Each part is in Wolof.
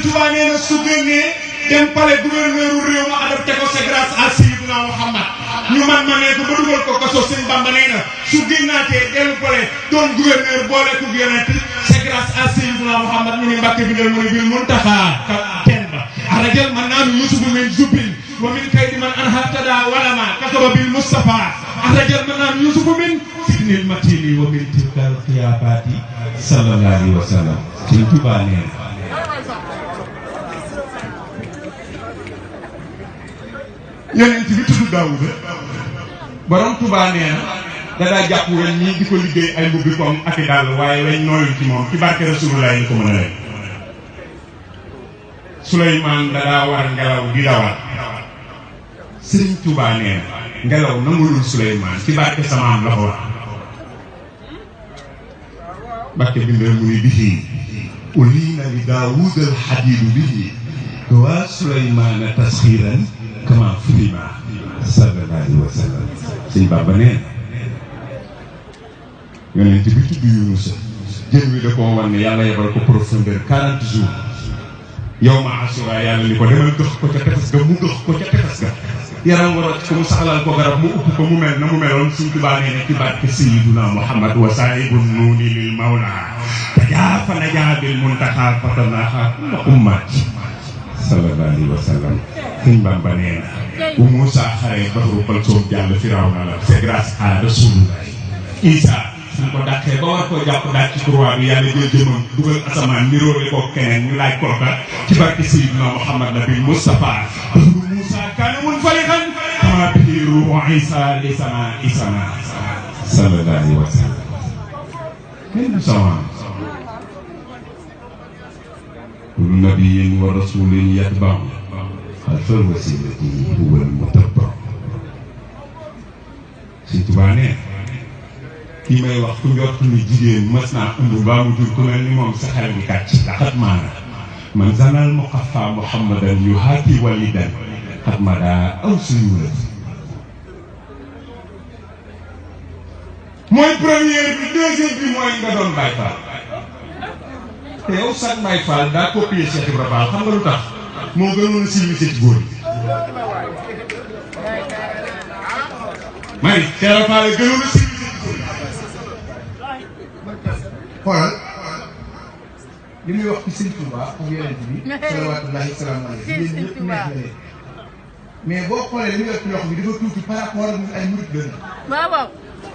Touba nee na su génnee dem palais gouverneur réew ma adopté ko c'est grâce à Seydina Mouhamad ñu man ma ne ko ba dugal ko kaso sëñ Bamba nee na su génnaatee dellu palais doon gouverneur boole ko yonent c'est grâce à Seydina Mouhamad ñu ne Mbàkke bi del mu ne bil muntaxa teen ba arajal man naanu yusufu min zubbin wa min kaydi man anhatada walama kasaba bil Mustafa arajal man naanu yusufu min sidnil matili wa min tilkal xiyaabati sallallahu alayhi wa sallam sëñ Tuubaa nee na yonent bi tudd Daawuda borom Tuubaa nee na dadaa jàpp weñ ñii di ko liggéey ay mbubbi comme ak i dàll waaye weñ nooyul ci moom ci barke Rasulullah yi ko mën a leen Suleymaan dadaa war ngelaw di dawal Sëriñ Tuubaa nee na ngelaw nangulul Suleymaan ci barke samaam la ko wax barke bindee mu ni bihi uliina li Daawuda al hadiidu bihi wa Suleymaana tasxiiran kama fulima sallallahu alayhi wa sallam sëñ Bamba nee na yonent bi tudd Yunusa jën wi da koo wan ne yàlla yebal ko profondeur 40 jours yow ma asura yàlla ni ko demal gëx ko ca tefes ga mu gëx ko ca tefes ga yaram waroo ko mu saxalal ko garab mu upp ko mu mel na mu meloon suñ Tuubaa nee na ci barke Sayyiduna Muhammad wa saahibun nuuni lil mawla tajaafa najaa bil muntaxa fatanaxa ummat sallallahu alayhi wa sallam sëñ Bamba nee na bu Moussa xaree Badru Kalsoom jàll Firawna la c'est grâce à Rasulullah Isa suñ ko dàqee ba war koo jàpp daal ci croix bi yàlla jël jëmam dugal asamaan niroole ko keneen ñu laaj kooka ci barke Sayyidina Muhammad nabil Mustafa Badru Moussa kaana munfariqan kama bihi ruuhu Isa li sama isama sallallahu alayhi wa sallam kenn sama kullu nabiyyin wa rasulin yatba'u xalfal wasilati huwa al-mutabba Sëñ Tuubaa ne kii may wax ku njort ni jigéen mas naa ëmb baa mu jur ku mel ni moom sa xel bi kàcc la xat maana man zanal muqaffa muhammadan yu haati walidan xat ma daa aw suñu la mooy première bi deuxième bi mooy nga doon Baay Faal te yow sax Baay Faal daa copier Cheikh Ibra Fall xam nga lu tax moo gënoon a civilisé ci góor yi may Cheikh Ibra Fall gënoon a civilisé ci góor yi xoolal li muy wax ci Sëñ Tuubaa ak yonent bi salawaatullaahi salaamu alayhi yéen ñëpp neex na leen mais boo xoolee li muy wax ci loxo bi dafa tuuti par rapport ak ay murit gën waaw waaw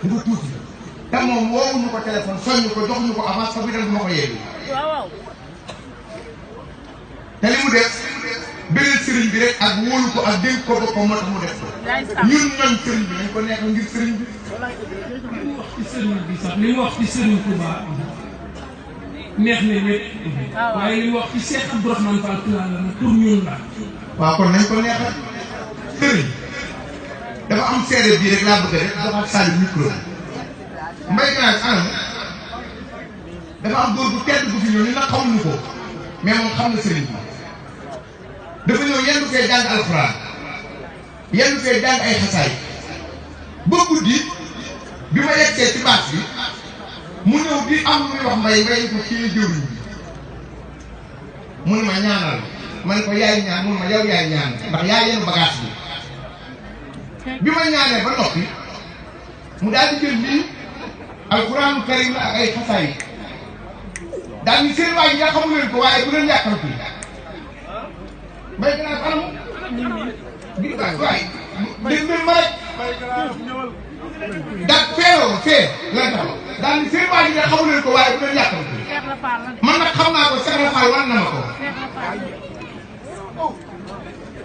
dafa tuuti te moom woowuñu ko téléphone soññu ko joxuñu ko avance fa bi dal du ma ko yeewi waaw te li mu def beneen sëriñ bi rek ak wóolu ko ak dénk ko boppam moo tax mu def ko ñun ñooñ sëriñ bi dañ ko neex ngir sëriñ bi li mu wax ci sëriñ bi sax li mu wax ci sëriñ Touba neex na ñëpp waaye li mu wax ci Cheikh Abdourahmane Fall Tilala la pour ñun la waaw kon nañ ko neexal sëriñ dafa am seede bii rek laa bëgg rek dafa sàlli micro mbay ganaar anam dafa am góor bu tedd bu fi ñëw ñu nag xamuñu ko mais moom xam na sëriñ bi dafa ñëw yenn koy jàng alxuraan yenn koy jàng ay xasaay ba guddi bi ma yegsee ci baas bi mu ñëw di am lu muy wax mbay ko ci jëwriñ bi mu ne ma ñaanal ma ne ko yaay ñaan mu ne ma yow yaay ñaan ndax yaay yenn bagage bi ma ñaanee ba noppi mu daal di jël lii alxuraanu karim la ak ay xasaay daal ni seen waay yi nga xamu leen ko waaye bu leen yàqal fii mbay ganaar anam bi waay dégg ma rek daal feeroon fee la taxaw daal ni seen waay yi nga xamu leen ko waaye bu leen yàqal fii man nag xam naa ko Cheikh Ibra Fall wan na ma ko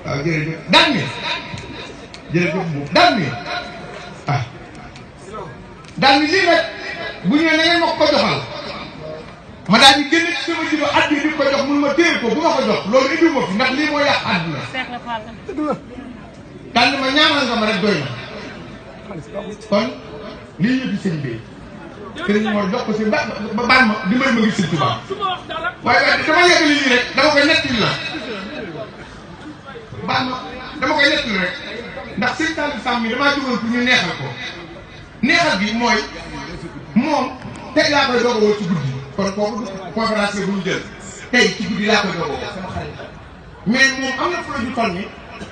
waaw jërëjëf daan ni jërëjëf boobu daan ni ah daan ni lii nag bu ñëwee na ngeen ma ko joxal ma daal di génn ci sama jiba at bi di ko jox mun ma téye ko bu ma ko jox loolu indi ma fi ndax lii moo yàq àdduna daal di ma ñaanal nga ma rek doy na kon lii ñu fi sëñ bi sëriñ moo jox ko si ba baal ma dimbali ma ngi Sëñ Tuubaa waaye dama yeggali lii rek dama koy nettali la baal ma dama koy nettali rek ndax sëñ Tallou Samb mi damaa jógoon pour ñu neexal ko neexal bi mooy moom tey laa koy doog a woo ci guddi kon kooku conférence bu ñu jël tey ci guddi laa koy doogoo sama xarit mais moom am na fu la ju toll ni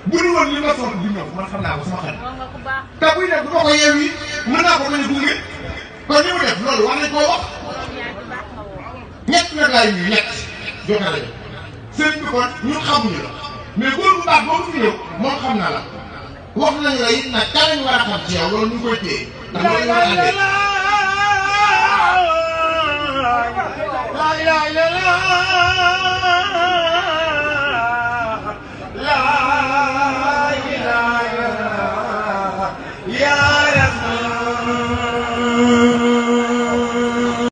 bu dul woon li ma soog di ñëw man xam naa ko sama xarit te buy def bu ma ko yeew yi mën naa ko bañ a gunge kon li mu def loolu war nañ koo wax ñett nag laay ñuy ñett joxe la sëriñ bi kon ñun xamuñu la mais góor bu baax boobu fi ñëw moom xam na la wax nañu la it nag kan lañu war a xam ci yow loolu ñu ngi koy téye ndax loolu war a àndee la ilaha illallah